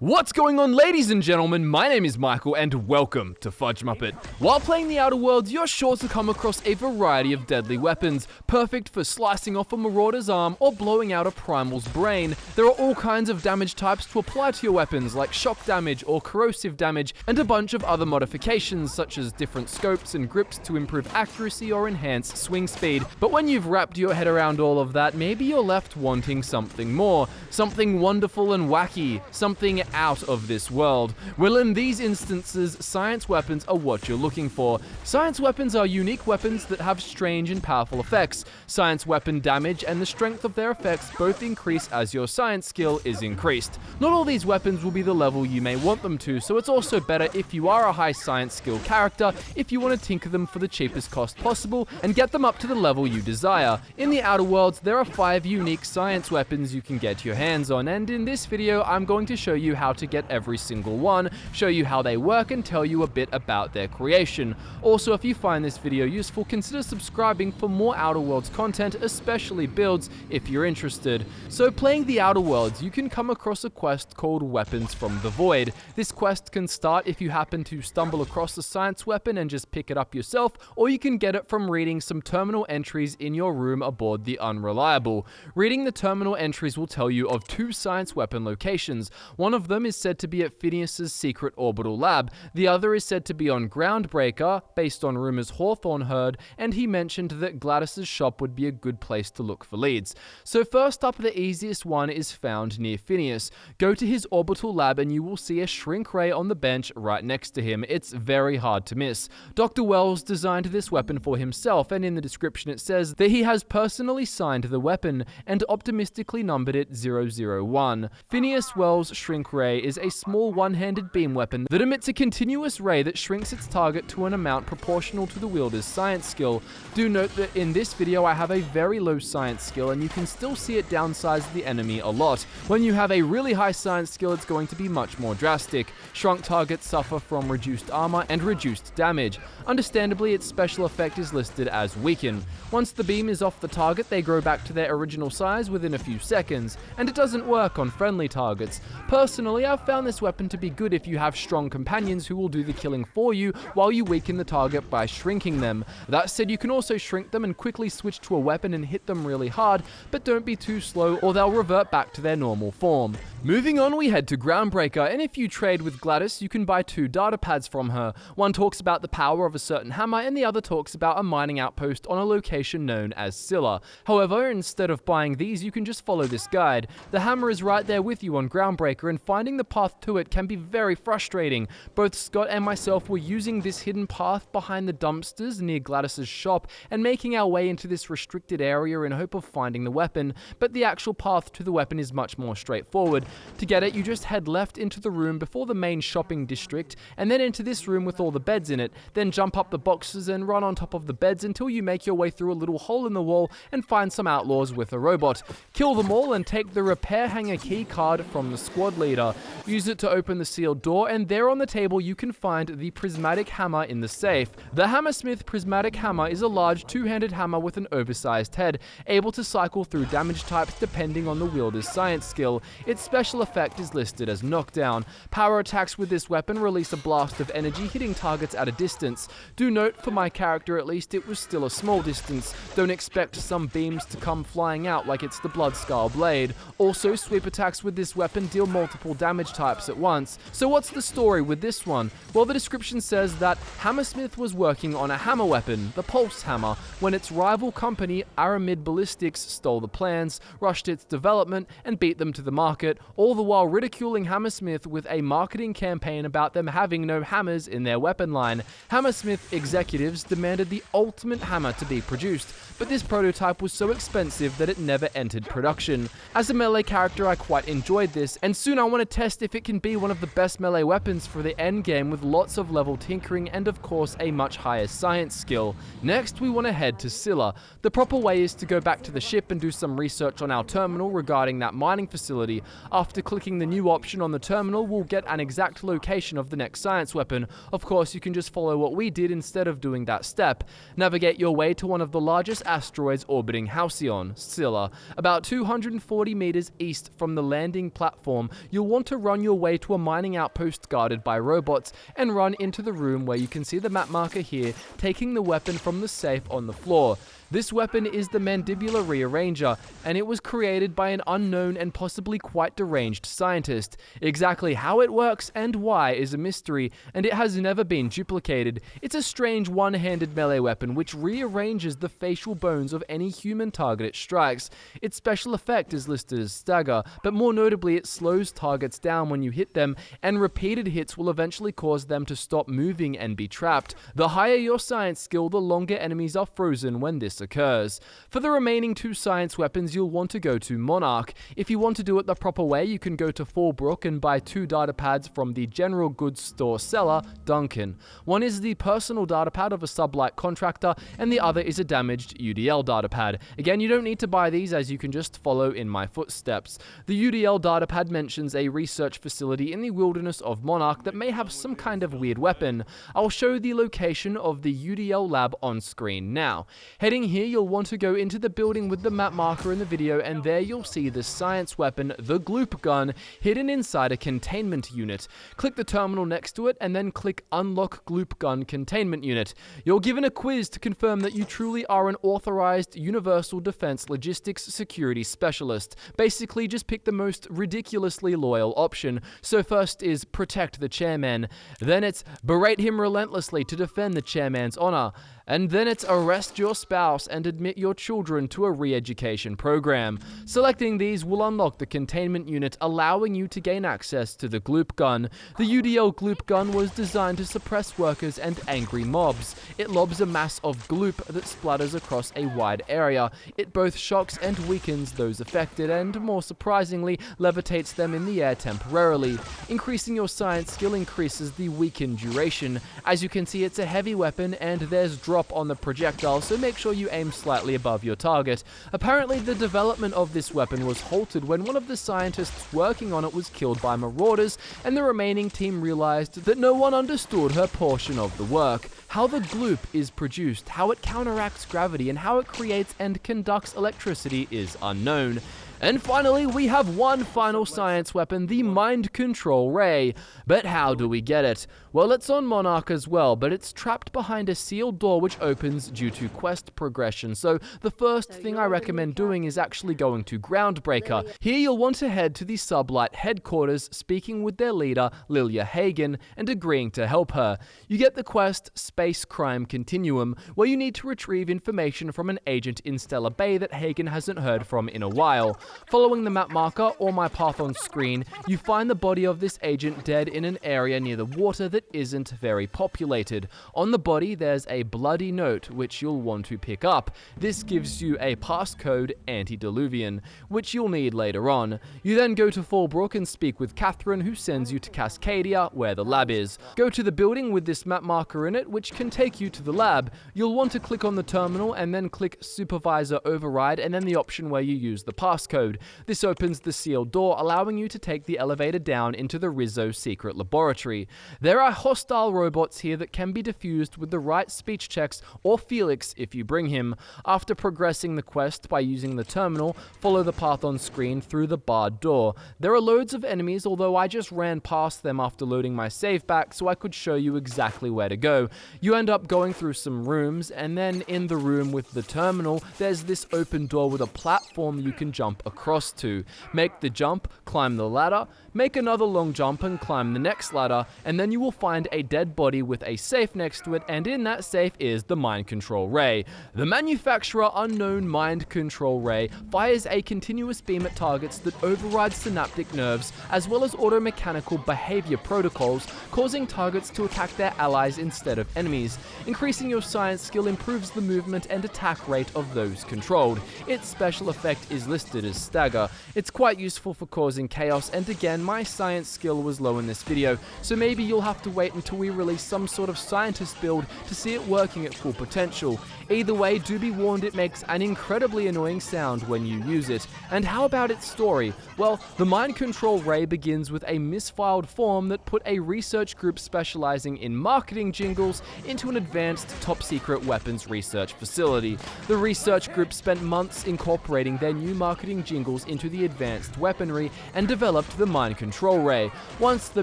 What's going on, ladies and gentlemen? My name is Michael and welcome to Fudge Muppet. While playing the Outer Worlds, you're sure to come across a variety of deadly weapons, perfect for slicing off a marauder's arm or blowing out a primal's brain. There are all kinds of damage types to apply to your weapons, like shock damage or corrosive damage, and a bunch of other modifications such as different scopes and grips to improve accuracy or enhance swing speed. But when you've wrapped your head around all of that, maybe you're left wanting something more, something wonderful and wacky, something out of this world. Well, in these instances, science weapons are what you're looking for. Science weapons are unique weapons that have strange and powerful effects. Science weapon damage and the strength of their effects both increase as your science skill is increased. Not all these weapons will be the level you may want them to, so it's also better if you are a high science skill character if you want to tinker them for the cheapest cost possible and get them up to the level you desire. In the Outer Worlds, there are 5 unique science weapons you can get your hands on, and in this video, I'm going to show you how to get every single one, show you how they work, and tell you a bit about their creation. Also, if you find this video useful, consider subscribing for more Outer Worlds content, especially builds, if you're interested. So playing the Outer Worlds, you can come across a quest called Weapons from the Void. This quest can start if you happen to stumble across a science weapon and just pick it up yourself, or you can get it from reading some terminal entries in your room aboard the Unreliable. Reading the terminal entries will tell you of 2 science weapon locations. One of them is said to be at Phineas's secret orbital lab. The other is said to be on Groundbreaker, based on rumors Hawthorne heard, and he mentioned that Gladys's shop would be a good place to look for leads. So first up, the easiest one is found near Phineas. Go to his orbital lab and you will see a shrink ray on the bench right next to him. It's very hard to miss. Dr. Wells designed this weapon for himself, and in the description it says that he has personally signed the weapon and optimistically numbered it 001. Phineas Wells' shrink ray is a small one-handed beam weapon that emits a continuous ray that shrinks its target to an amount proportional to the wielder's science skill. Do note that in this video I have a very low science skill and you can still see it downsize the enemy a lot. When you have a really high science skill, it's going to be much more drastic. Shrunk targets suffer from reduced armor and reduced damage. Understandably, its special effect is listed as weaken. Once the beam is off the target, they grow back to their original size within a few seconds, and it doesn't work on friendly targets. Personally, I've found this weapon to be good if you have strong companions who will do the killing for you while you weaken the target by shrinking them. That said, you can also shrink them and quickly switch to a weapon and hit them really hard, but don't be too slow or they'll revert back to their normal form. Moving on, we head to Groundbreaker, and if you trade with Gladys, you can buy 2 data pads from her. One talks about the power of a certain hammer, and the other talks about a mining outpost on a location known as Scylla. However, instead of buying these, you can just follow this guide. The hammer is right there with you on Groundbreaker, and finding the path to it can be very frustrating. Both Scott and myself were using this hidden path behind the dumpsters near Gladys's shop and making our way into this restricted area in hope of finding the weapon, but the actual path to the weapon is much more straightforward. To get it, you just head left into the room before the main shopping district, and then into this room with all the beds in it, then jump up the boxes and run on top of the beds until you make your way through a little hole in the wall and find some outlaws with a robot. Kill them all and take the repair hanger key card from the squad leader. Use it to open the sealed door, and there on the table you can find the Prismatic Hammer in the safe. The Hammersmith Prismatic Hammer is a large 2-handed hammer with an oversized head, able to cycle through damage types depending on the wielder's science skill. Its special effect is listed as knockdown. Power attacks with this weapon release a blast of energy hitting targets at a distance. Do note, for my character at least, it was still a small distance. Don't expect some beams to come flying out like it's the Bloodskull blade. Also, sweep attacks with this weapon deal multiple damage types at once. So what's the story with this one? Well, the description says that Hammersmith was working on a hammer weapon, the Pulse Hammer, when its rival company, Aramid Ballistics, stole the plans, rushed its development, and beat them to the market, all the while ridiculing Hammersmith with a marketing campaign about them having no hammers in their weapon line. Hammersmith executives demanded the ultimate hammer to be produced, but this prototype was so expensive that it never entered production. As a melee character, I quite enjoyed this, and soon I want to test if it can be one of the best melee weapons for the end game with lots of level tinkering and of course a much higher science skill. Next, we want to head to Scylla. The proper way is to go back to the ship and do some research on our terminal regarding that mining facility. After clicking the new option on the terminal, we'll get an exact location of the next science weapon. Of course, you can just follow what we did instead of doing that step. Navigate your way to one of the largest asteroids orbiting Halcyon, Scylla. About 240 meters east from the landing platform, you'll want to run your way to a mining outpost guarded by robots and run into the room where you can see the map marker here, taking the weapon from the safe on the floor. This weapon is the Mandibular Rearranger, and it was created by an unknown and possibly quite deranged scientist. Exactly how it works and why is a mystery, and it has never been duplicated. It's a strange one-handed melee weapon which rearranges the facial bones of any human target it strikes. Its special effect is listed as stagger, but more notably it slows targets down when you hit them, and repeated hits will eventually cause them to stop moving and be trapped. The higher your science skill, the longer enemies are frozen when this occurs. For the remaining two science weapons, you'll want to go to Monarch. If you want to do it the proper way, you can go to Fallbrook and buy 2 data pads from the general goods store seller, Duncan. One is the personal data pad of a sublight contractor, and the other is a damaged UDL data pad. Again, you don't need to buy these, as you can just follow in my footsteps. The UDL data pad mentions a research facility in the wilderness of Monarch that may have some kind of weird weapon. I'll show the location of the UDL lab on screen now. Heading here, you'll want to go into the building with the map marker in the video, and there you'll see the science weapon, the Gloop gun, hidden inside a containment unit. Click the terminal next to it, and then click Unlock Gloop Gun Containment Unit. You're given a quiz to confirm that you truly are an authorized Universal Defense Logistics Security Specialist. Basically, just pick the most ridiculously loyal option. So first is protect the chairman, then it's berate him relentlessly to defend the chairman's honor, and then it's arrest your spouse and admit your children to a re-education program. Selecting these will unlock the containment unit, allowing you to gain access to the Gloop gun. The UDL Gloop gun was designed to suppress workers and angry mobs. It lobs a mass of gloop that splatters across a wide area. It both shocks and weakens those affected, and more surprisingly, levitates them in the air temporarily. Increasing your science skill increases the weaken duration. As you can see, it's a heavy weapon, and there's drop on the projectile, so make sure you aim slightly above your target. Apparently, the development of this weapon was halted when one of the scientists working on it was killed by marauders, and the remaining team realized that no one understood her portion of the work. How the gloop is produced, how it counteracts gravity, and how it creates and conducts electricity is unknown. And finally, we have one final science weapon, the Mind Control Ray. But how do we get it? Well, it's on Monarch as well, but it's trapped behind a sealed door which opens due to quest progression. So the first thing I recommend doing is actually going to Groundbreaker. Here you'll want to head to the Sublight headquarters, speaking with their leader, Lilia Hagen, and agreeing to help her. You get the quest Space Crime Continuum, where you need to retrieve information from an agent in Stellar Bay that Hagen hasn't heard from in a while. Following the map marker or my path on screen, you find the body of this agent dead in an area near the water that isn't very populated. On the body, there's a bloody note which you'll want to pick up. This gives you a passcode Antediluvian, which you'll need later on. You then go to Fallbrook and speak with Catherine, who sends you to Cascadia, where the lab is. Go to the building with this map marker in it, which can take you to the lab. You'll want to click on the terminal and then click Supervisor Override, and then the option where you use the passcode. This opens the sealed door, allowing you to take the elevator down into the Rizzo secret laboratory. There are hostile robots here that can be defused with the right speech checks or Felix if you bring him. After progressing the quest by using the terminal, follow the path on screen through the barred door. There are loads of enemies, although I just ran past them after loading my save back so I could show you exactly where to go. You end up going through some rooms, and then in the room with the terminal, there's this open door with a platform you can jump across to. Make the jump, climb the ladder, make another long jump and climb the next ladder, and then you will find a dead body with a safe next to it, and in that safe is the Mind Control Ray. The manufacturer Unknown Mind Control Ray fires a continuous beam at targets that override synaptic nerves as well as automechanical behavior protocols, causing targets to attack their allies instead of enemies. Increasing your science skill improves the movement and attack rate of those controlled. Its special effect is listed as stagger. It's quite useful for causing chaos, and again, my science skill was low in this video, so maybe you'll have to wait until we release some sort of scientist build to see it working at full potential. Either way, do be warned, it makes an incredibly annoying sound when you use it. And how about its story? Well, the Mind Control Ray begins with a misfiled form that put a research group specializing in marketing jingles into an advanced top-secret weapons research facility. The research group spent months incorporating their new marketing introducing Jingles into the advanced weaponry and developed the mind control ray. Once the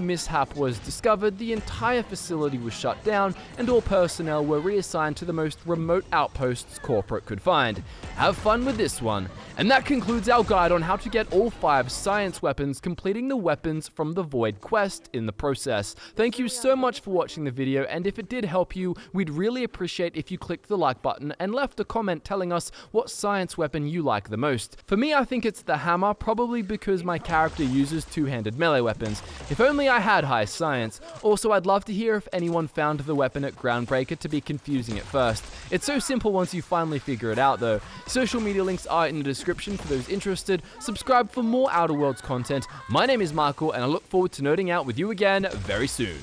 mishap was discovered, the entire facility was shut down and all personnel were reassigned to the most remote outposts corporate could find. Have fun with this one. And that concludes our guide on how to get all 5 science weapons, completing the weapons from the Void quest in the process. Thank you so much for watching the video, and if it did help you, we'd really appreciate if you clicked the like button and left a comment telling us what science weapon you like the most. For me, I think it's the hammer, probably because my character uses two-handed melee weapons. If only I had high science. Also, I'd love to hear if anyone found the weapon at Groundbreaker to be confusing at first. It's so simple once you finally figure it out though. Social media links are in the description for those interested. Subscribe for more Outer Worlds content. My name is Michael, and I look forward to nerding out with you again very soon.